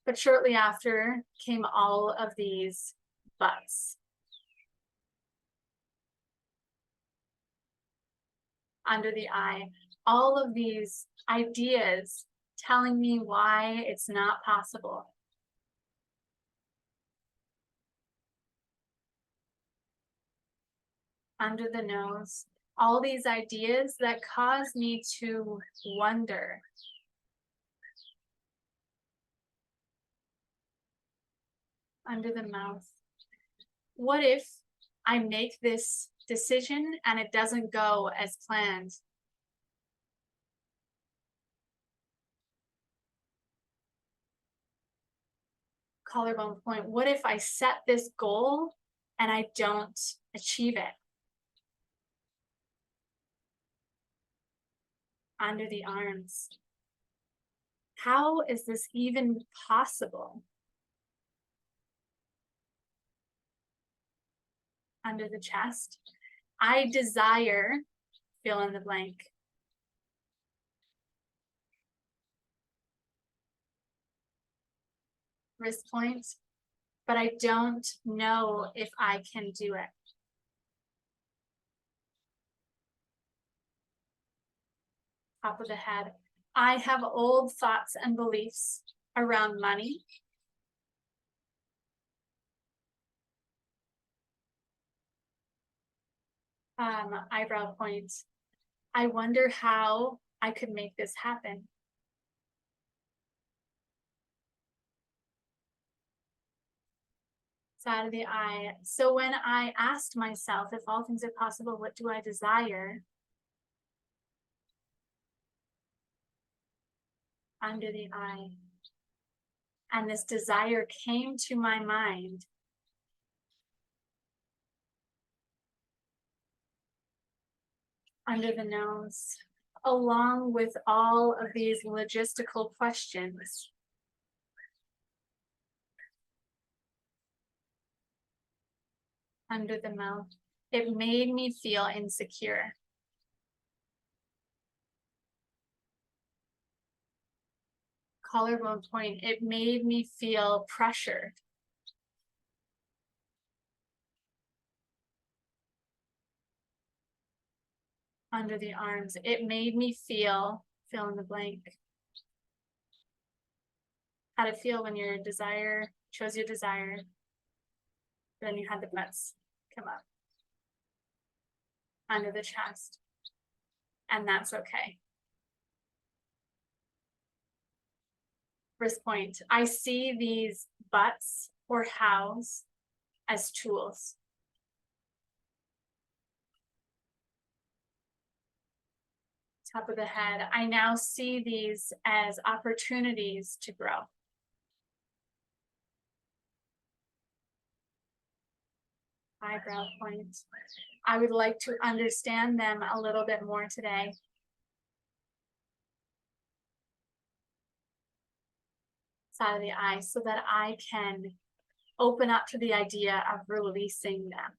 But shortly after came all of these buts. Under the eye, all of these ideas telling me why it's not possible. Under the nose, all these ideas that cause me to wonder. Under the mouth, what if I make this decision and it doesn't go as planned? Collarbone point, what if I set this goal and I don't achieve it? Under the arms, how is this even possible? Under the chest, I desire, fill in the blank. Wrist point, but I don't know if I can do it. Top of the head, I have old thoughts and beliefs around money. Eyebrow point, I wonder how I could make this happen. Side of the eye. So when I asked myself, if all things are possible, what do I desire? Under the eye. And this desire came to my mind. Under the nose, along with all of these logistical questions. Under the mouth, it made me feel insecure. Collarbone point, it made me feel pressured. Under the arms, it made me feel, fill in the blank. How to feel when your desire, chose your desire, then you had the guts come up. Under the chest. And that's okay. Wrist point, I see these buts or hows as tools. Top of the head, I now see these as opportunities to grow. Eyebrow point, I would like to understand them a little bit more today. Side of the eye, so that I can open up to the idea of releasing them.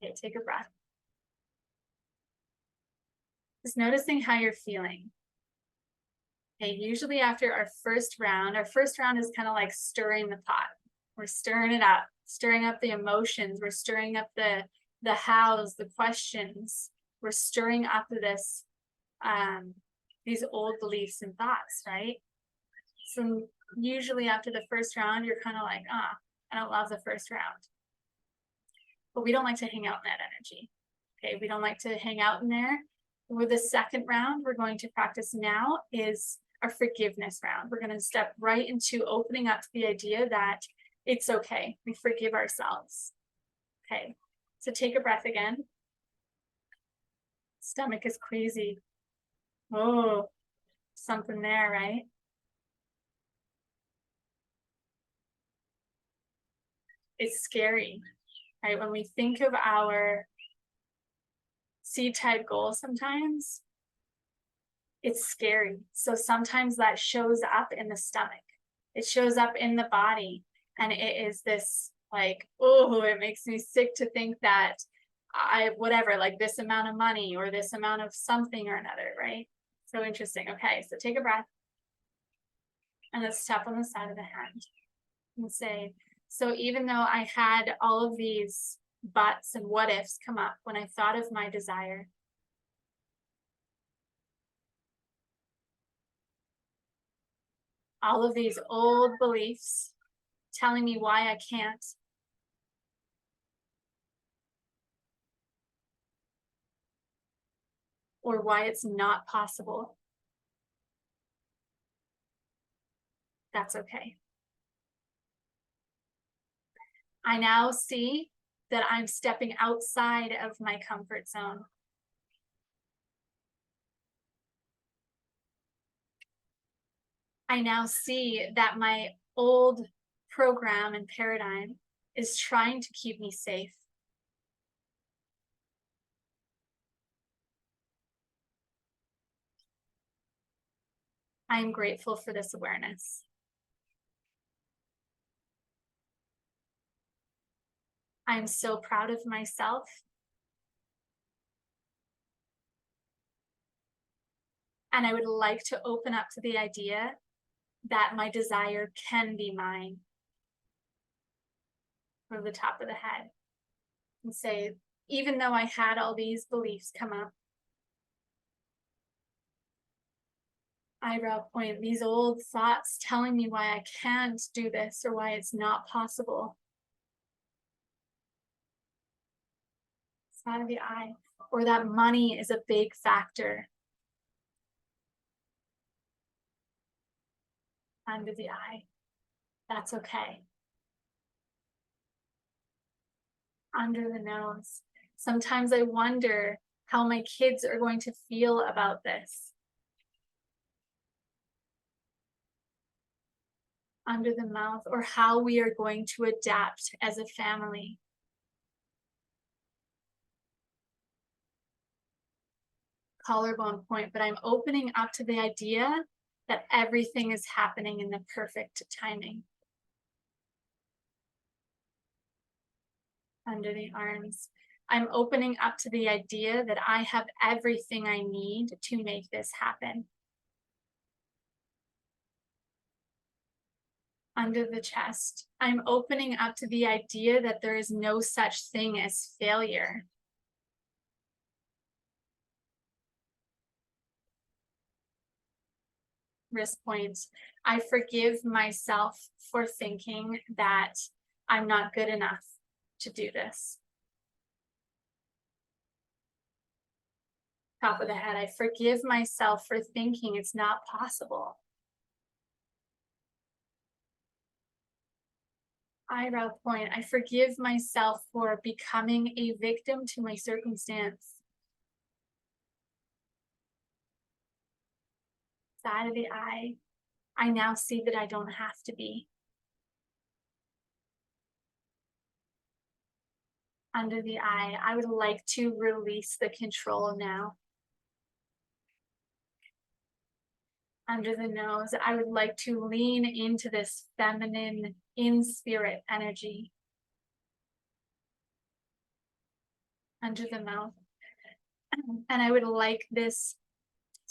Okay, take a breath. Just noticing how you're feeling. Okay, usually after our first round is kind of like stirring the pot. We're stirring it up, stirring up the emotions. We're stirring up the hows, the questions. We're stirring up this, these old beliefs and thoughts, right? So usually after the first round, you're kind of like, I don't love the first round. But we don't like to hang out in that energy. Okay, we don't like to hang out in there. With the second round, we're going to practice now is our forgiveness round. We're going to step right into opening up to the idea that it's okay. We forgive ourselves. Okay, so take a breath again. Stomach is crazy. Oh, something there, right? It's scary, right? When we think of our C-type goals sometimes, it's scary. So sometimes that shows up in the stomach. It shows up in the body. And it is this like, oh, it makes me sick to think that whatever, like this amount of money or this amount of something or another, right? So interesting. Okay, so take a breath. And let's tap on the side of the hand and say, so even though I had all of these buts and what ifs come up when I thought of my desire, all of these old beliefs telling me why I can't, or why it's not possible, that's okay. I now see that I'm stepping outside of my comfort zone. I now see that my old program and paradigm is trying to keep me safe. I am grateful for this awareness. I am so proud of myself. And I would like to open up to the idea that my desire can be mine. From the top of the head. And say, even though I had all these beliefs come up, eyebrow point, these old thoughts telling me why I can't do this or why it's not possible. Side of the eye, or that money is a big factor. Under the eye. That's okay. Under the nose. Sometimes I wonder how my kids are going to feel about this. Under the mouth, or how we are going to adapt as a family. Collarbone point, but I'm opening up to the idea that everything is happening in the perfect timing. Under the arms. I'm opening up to the idea that I have everything I need to make this happen. Under the chest. I'm opening up to the idea that there is no such thing as failure. Wrist points. I forgive myself for thinking that I'm not good enough to do this. Top of the head. I forgive myself for thinking it's not possible. Eyebrow point. I forgive myself for becoming a victim to my circumstance. Side of the eye. I now see that I don't have to be. Under the eye. I would like to release the control now. Under the nose. I would like to lean into this feminine in spirit energy. Under the mouth. And I would like this,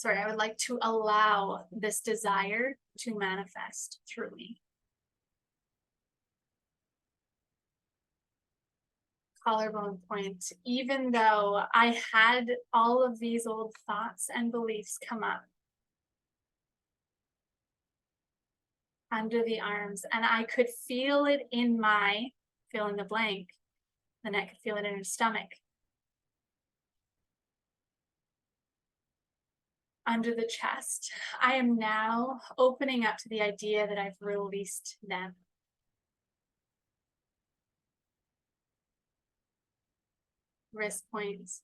I would like to allow this desire to manifest through me. Collarbone point. Even though I had all of these old thoughts and beliefs come up, under the arms, and I could feel it in my, fill in the blank, then I could feel it in her stomach. Under the chest. I am now opening up to the idea that I've released them. Wrist points.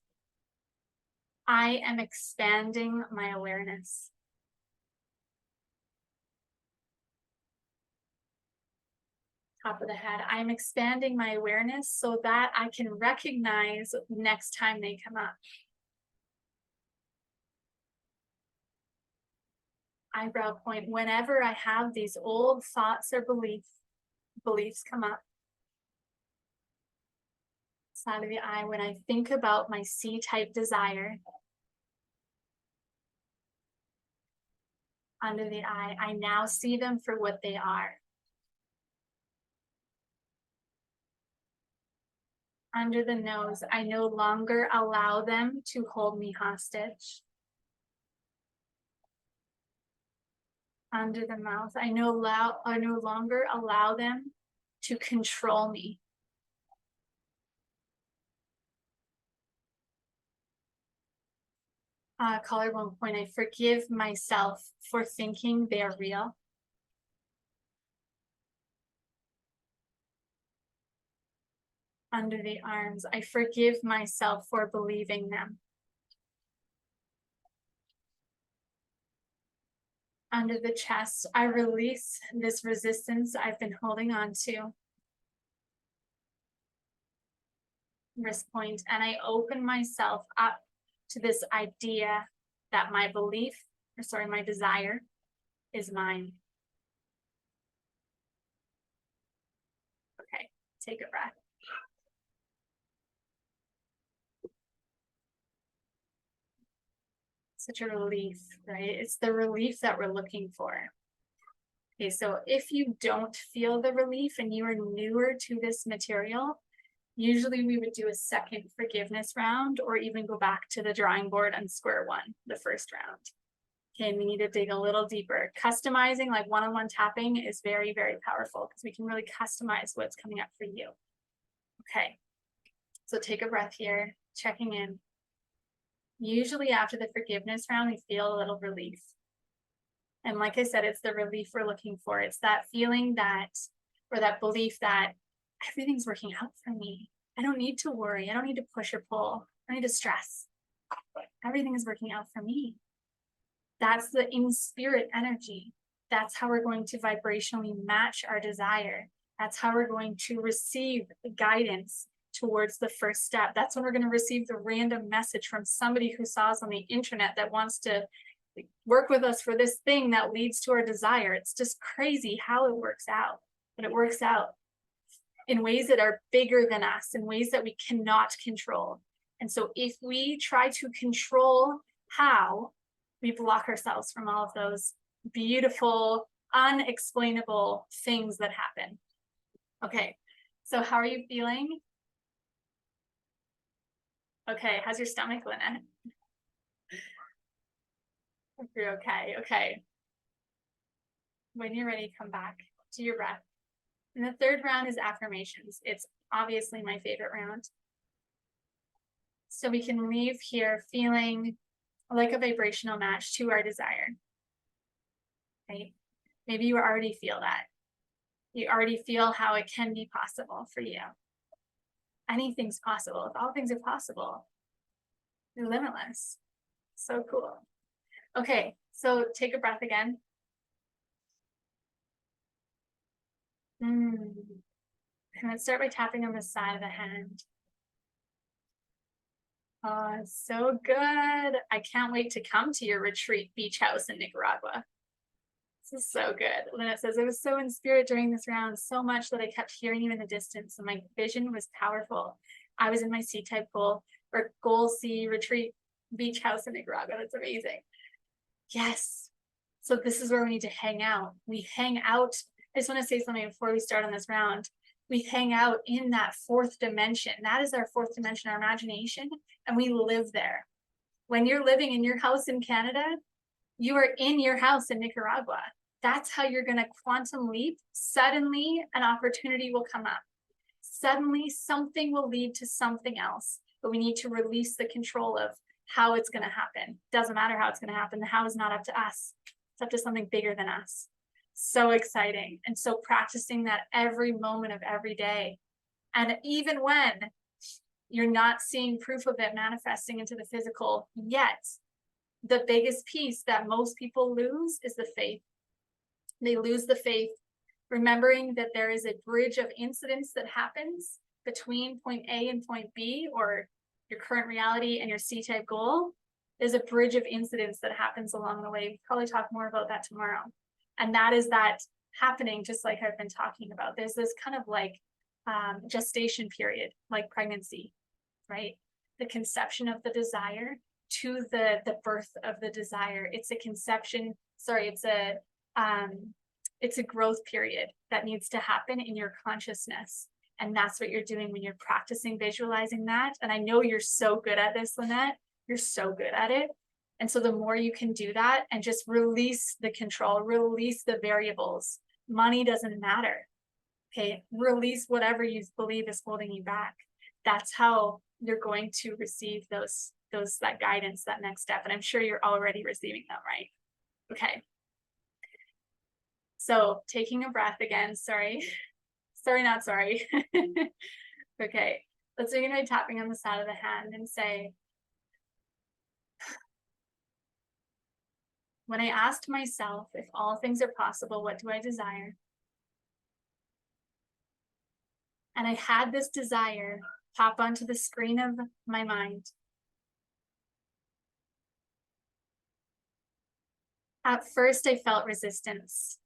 I am expanding my awareness. Top of the head. I'm expanding my awareness so that I can recognize next time they come up. Eyebrow point. Whenever I have these old thoughts or beliefs come up. Side of the eye. When I think about my C-type desire. Under the eye. I now see them for what they are. Under the nose. I no longer allow them to hold me hostage. Under the mouth. I no longer allow them to control me. Collarbone point. I forgive myself for thinking they are real. Under the arms. I forgive myself for believing them. Under the chest. I release this resistance I've been holding on to. Wrist point. And I open myself up to this idea that my my desire is mine. Okay, take a breath. Such a relief, right? It's the relief that we're looking for. Okay, so if you don't feel the relief and you are newer to this material, usually we would do a second forgiveness round or even go back to the drawing board and square one, the first round. Okay, and we need to dig a little deeper. Customizing, like one-on-one tapping, is very, very powerful because we can really customize what's coming up for you. Okay, so take a breath here, checking in. Usually after the forgiveness round, we feel a little relief. And like I said, it's the relief we're looking for. It's that feeling that, or that belief that everything's working out for me. I don't need to worry. I don't need to push or pull. I don't need to stress. Everything is working out for me. That's the in spirit energy. That's how we're going to vibrationally match our desire. That's how we're going to receive guidance towards the first step. That's when we're going to receive the random message from somebody who saw us on the internet that wants to work with us for this thing that leads to our desire. It's just crazy how it works out. But it works out in ways that are bigger than us, in ways that we cannot control. And so if we try to control how, we block ourselves from all of those beautiful, unexplainable things that happen. Okay, so how are you feeling? Okay, how's your stomach, Lynette? You're okay, okay. When you're ready, come back to your breath. And the third round is affirmations. It's obviously my favorite round. So we can leave here feeling like a vibrational match to our desire. Right? Maybe you already feel that. You already feel how it can be possible for you. Anything's possible. If all things are possible, you're limitless. So cool. Okay, so take a breath again. And let's start by tapping on the side of the hand. Oh, it's so good. I can't wait to come to your retreat beach house in Nicaragua. This is so good. Lynette says, I was so in spirit during this round, so much that I kept hearing you in the distance, and my vision was powerful. I was in my C-type goal, or goal C retreat beach house in Nicaragua. That's amazing. Yes. So this is where we need to hang out. We hang out. I just want to say something before we start on this round. We hang out in that fourth dimension. That is our fourth dimension, our imagination, and we live there. When you're living in your house in Canada, you are in your house in Nicaragua. That's how you're going to quantum leap. Suddenly, an opportunity will come up. Suddenly, something will lead to something else. But we need to release the control of how it's going to happen. Doesn't matter how it's going to happen. The how is not up to us. It's up to something bigger than us. So exciting. And so practicing that every moment of every day. And even when you're not seeing proof of it manifesting into the physical yet, the biggest piece that most people lose is the faith. They lose the faith, remembering that there is a bridge of incidents that happens between point A and point B, or your current reality and your C-type goal. There's a bridge of incidents that happens along the way. We'll probably talk more about that tomorrow. And that is that happening, just like I've been talking about. There's this kind of like gestation period, like pregnancy, right? The conception of the desire to the birth of the desire. It's a conception, sorry, it's a growth period that needs to happen in your consciousness. And that's what you're doing when you're practicing visualizing that. And I know you're so good at this, Lynette. You're so good at it. And so the more you can do that and just release the control, release the variables. Money doesn't matter. Okay, release whatever you believe is holding you back. That's how you're going to receive that guidance, that next step. And I'm sure you're already receiving them, right? Okay. So taking a breath again, sorry, not sorry. Okay, let's begin by tapping on the side of the hand and say, when I asked myself if all things are possible, what do I desire? And I had this desire pop onto the screen of my mind. At first, I felt resistance.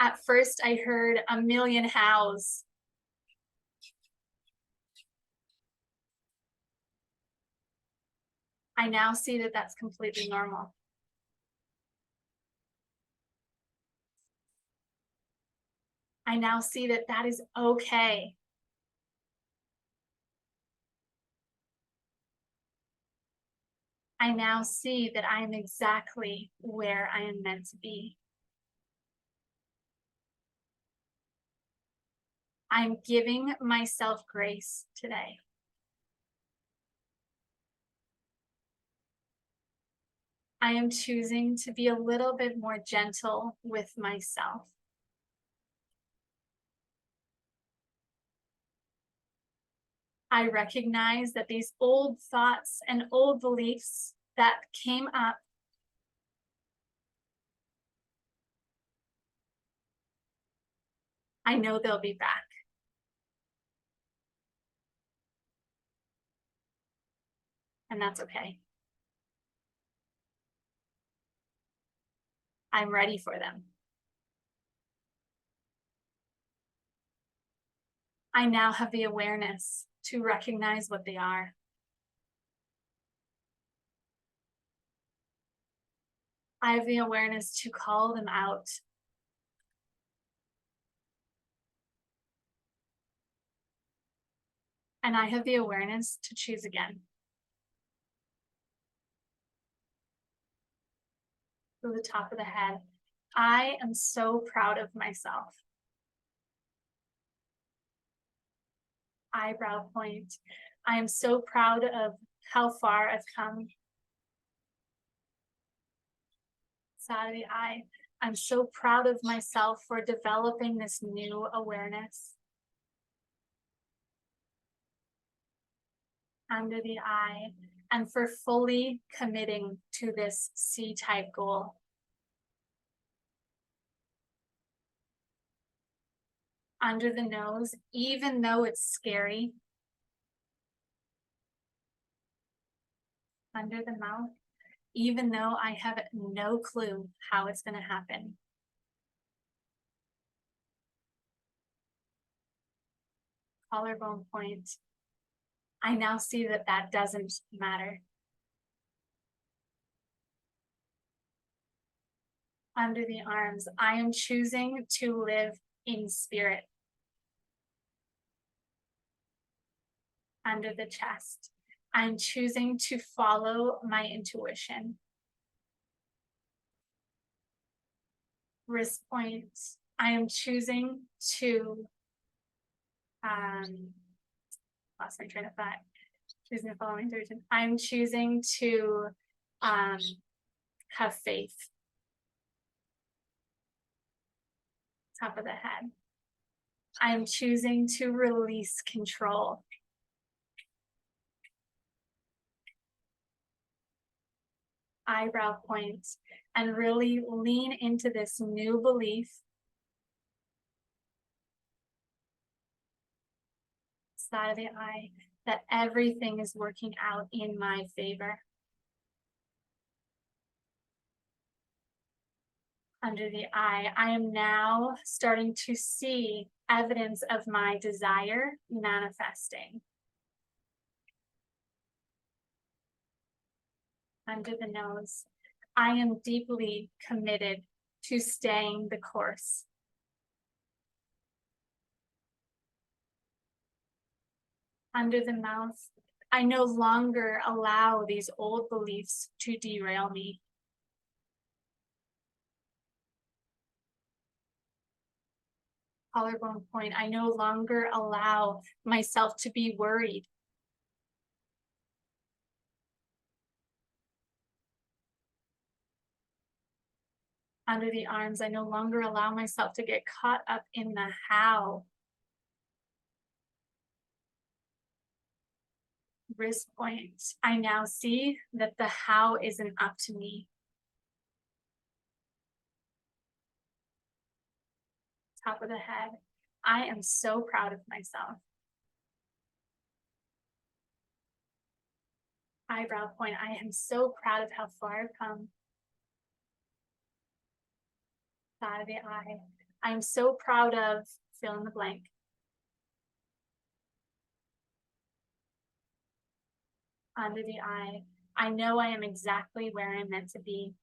At first, I heard a million hows. I now see that that's completely normal. I now see that that is okay. I now see that I am exactly where I am meant to be. I'm giving myself grace today. I am choosing to be a little bit more gentle with myself. I recognize that these old thoughts and old beliefs that came up I know they'll be back. And that's okay. I'm ready for them. I now have the awareness to recognize what they are. I have the awareness to call them out. And I have the awareness to choose again. To the top of the head. I am so proud of myself. Eyebrow point. I am so proud of how far I've come. Side of the eye. I'm so proud of myself for developing this new awareness. Under the eye, and for fully committing to this C-type goal. Under the nose, even though it's scary. Under the mouth, even though I have no clue how it's going to happen. Collarbone point. I now see that that doesn't matter. Under the arms, I am choosing to live in spirit. Under the chest, I'm choosing to follow my intuition. Wrist points, I am choosing to lost my train of thought. Choosing to follow my intuition. I'm choosing to have faith. Top of the head. I am choosing to release control. Eyebrow points, and really lean into this new belief. Side of the eye, that everything is working out in my favor. Under the eye, I am now starting to see evidence of my desire manifesting. Under the nose, I am deeply committed to staying the course. Under the mouth, I no longer allow these old beliefs to derail me. Collarbone point, I no longer allow myself to be worried. Under the arms, I no longer allow myself to get caught up in the how. Wrist point, I now see that the how isn't up to me. Top of the head, I am so proud of myself. Eyebrow point, I am so proud of how far I've come. Side of the eye, I am so proud of fill in the blank. Under the eye, I know I am exactly where I'm meant to be.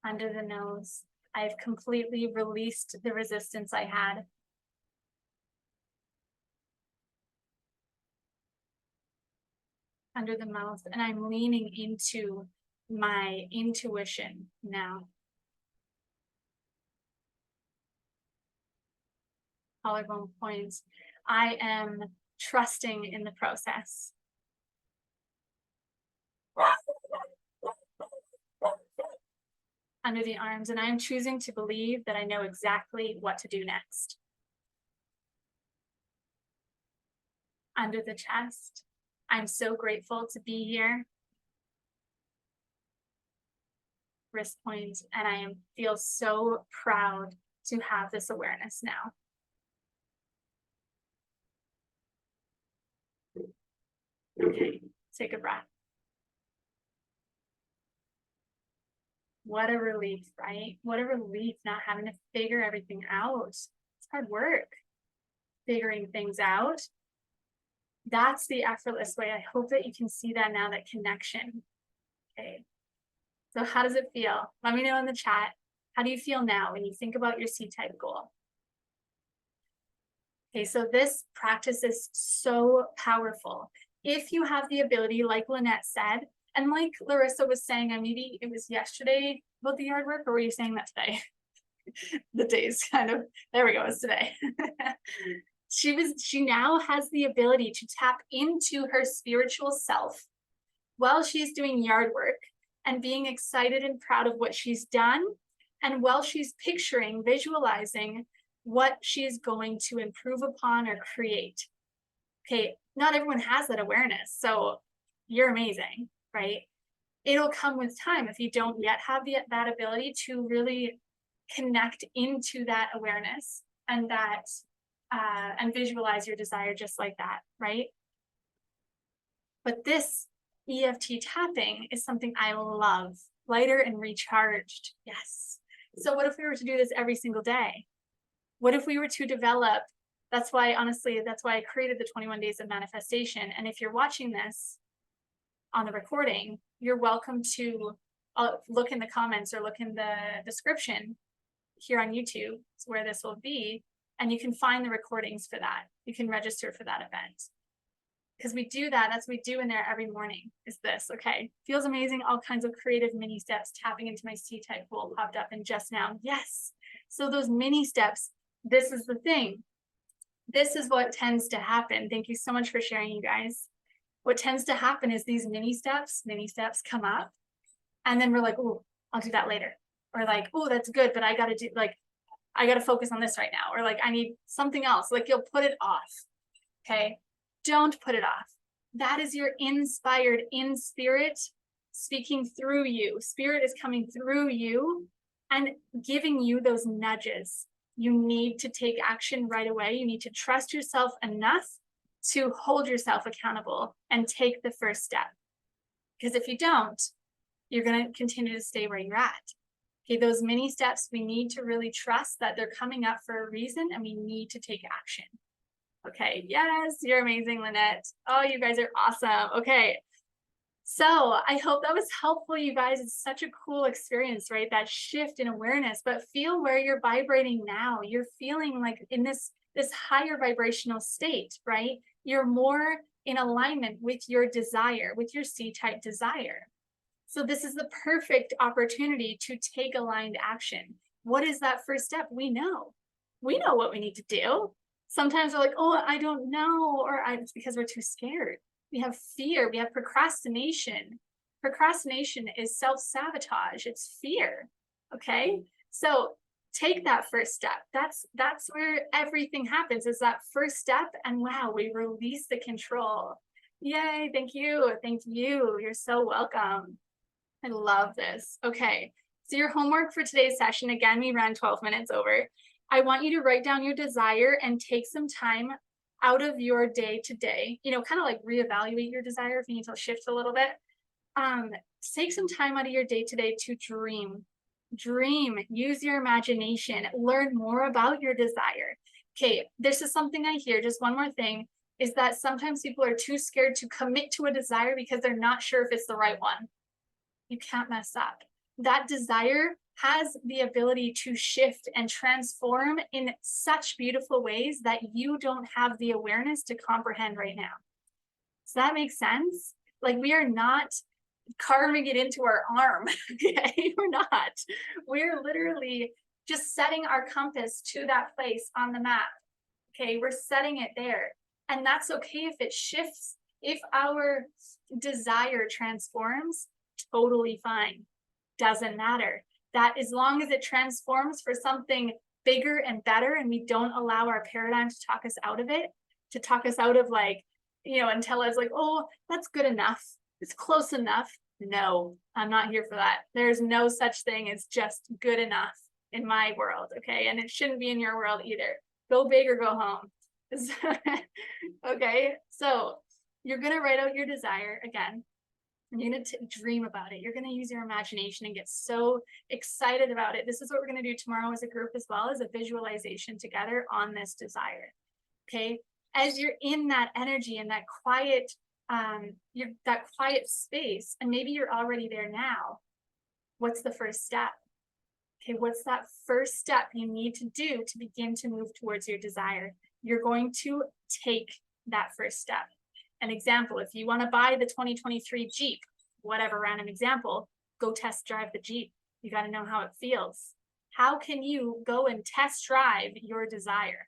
Under the nose, I have completely released the resistance I had. Under the mouth, and I'm leaning into my intuition now. Collarbone points, I am trusting in the process. Under the arms, and I am choosing to believe that I know exactly what to do next. Under the chest, I'm so grateful to be here. Wrist points, and I feel so proud to have this awareness now. Okay, take a breath. What a relief, right? What a relief not having to figure everything out. It's hard work, figuring things out. That's the effortless way. I hope that you can see that now, that connection. Okay. So how does it feel? Let me know in the chat. How do you feel now when you think about your C-type goal? Okay, so this practice is so powerful. If you have the ability, like Lynette said, and like Larissa was saying, and maybe it was yesterday about the yard work, or were you saying that today? The days kind of, there we go, it's today. She now has the ability to tap into her spiritual self while she's doing yard work and being excited and proud of what she's done, and while she's picturing, visualizing what she's going to improve upon or create. Okay, not everyone has that awareness, so you're amazing, right? It'll come with time if you don't yet have that ability to really connect into that awareness and that and visualize your desire just like that, right? But this EFT tapping is something I love. Lighter and recharged. Yes. So what if we were to do this every single day? What if we were to develop? That's why, honestly, that's why I created the 21 days of manifestation. And if you're watching this on the recording, you're welcome to look in the comments or look in the description here on YouTube, where this will be, and you can find the recordings for that. You can register for that event. Because we do that, that's what we do in there every morning, is this, okay? Feels amazing, all kinds of creative mini steps, tapping into my C-type goal popped up in just now. Yes, so those mini steps, this is the thing. This is what tends to happen. Thank you so much for sharing, you guys. What tends to happen is these mini steps come up, and then we're like, oh, I'll do that later. Or like, oh, that's good, but I gotta do, like, I gotta focus on this right now. Or like, I need something else. Like, you'll put it off, okay? Don't put it off. That is your inspired in spirit speaking through you. Spirit is coming through you and giving you those nudges. You need to take action right away. You need to trust yourself enough to hold yourself accountable and take the first step. Because if you don't, you're going to continue to stay where you're at. Okay, those mini steps, we need to really trust that they're coming up for a reason, and we need to take action. Okay, yes, you're amazing, Lynette. Oh, you guys are awesome. Okay, so I hope that was helpful, you guys. It's such a cool experience, right? That shift in awareness, but feel where you're vibrating now. You're feeling like in this higher vibrational state, right? You're more in alignment with your desire, with your C-type desire. So this is the perfect opportunity to take aligned action. What is that first step? We know what we need to do. Sometimes we're like, oh, I don't know, or it's because we're too scared. We have fear, we have procrastination. Procrastination is self-sabotage, it's fear, okay? So take that first step. That's where everything happens, is that first step, and wow, we release the control. Yay, thank you, you're so welcome. I love this. Okay, so your homework for today's session, again, we ran 12 minutes over. I want you to write down your desire and take some time out of your day to day, kind of like reevaluate your desire if you need to shift a little bit. Take some time out of your day to day to dream, use your imagination, learn more about your desire. Okay, this is something I hear, just one more thing, is that sometimes people are too scared to commit to a desire because they're not sure if it's the right one. You can't mess up. That desire has the ability to shift and transform in such beautiful ways that you don't have the awareness to comprehend right now. Does that make sense? Like, we are not carving it into our arm, okay? We're not. We're literally just setting our compass to that place on the map, okay? We're setting it there. And that's okay if it shifts If our desire transforms, totally fine. Doesn't matter. That as long as it transforms for something bigger and better, and we don't allow our paradigm to talk us out of it, to talk us out of like, and tell us like, oh, that's good enough. It's close enough. No, I'm not here for that. There's no such thing as just good enough in my world. Okay. And it shouldn't be in your world either. Go big or go home. Okay. So you're going to write out your desire again. You're going to dream about it. You're going to use your imagination and get so excited about it. This is what we're going to do tomorrow as a group, as well as a visualization together on this desire. Okay. As you're in that energy and that quiet, that quiet space, and maybe you're already there now. What's the first step? Okay. What's that first step you need to do to begin to move towards your desire? You're going to take that first step. An example, if you want to buy the 2023 Jeep, whatever random example, go test drive the Jeep. You got to know how it feels. How can you go and test drive your desire?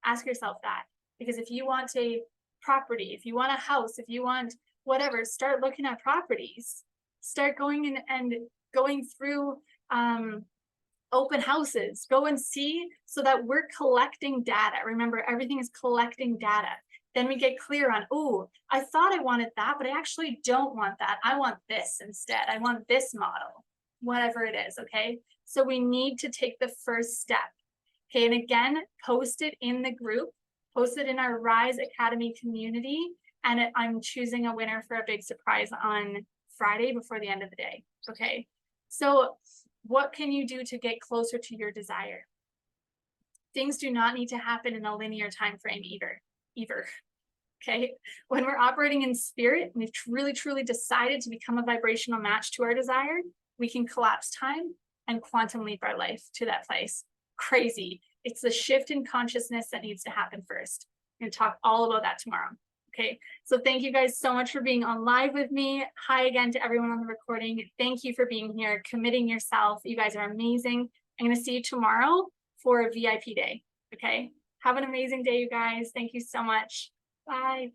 Ask yourself that. Because if you want a property, if you want a house, if you want whatever, start looking at properties. Start going in and going through open houses. Go and see, so that we're collecting data. Remember, everything is collecting data. Then we get clear on, oh, I thought I wanted that, but I actually don't want that. I want this instead. I want this model, whatever it is, okay? So we need to take the first step, okay? And again, post it in the group, post it in our Rise Academy community, and I'm choosing a winner for a big surprise on Friday before the end of the day, okay? So what can you do to get closer to your desire? Things do not need to happen in a linear time frame either. Okay, when we're operating in spirit, we've really truly decided to become a vibrational match to our desire, we can collapse time and quantum leap our life to that place. Crazy. It's the shift in consciousness that needs to happen first. We're going to talk all about that tomorrow. Okay, so thank you guys so much for being on live with me. Hi again to everyone on the recording. Thank you for being here, committing yourself. You guys are amazing. I'm going to see you tomorrow for a VIP day. Okay, have an amazing day, you guys. Thank you so much. Bye.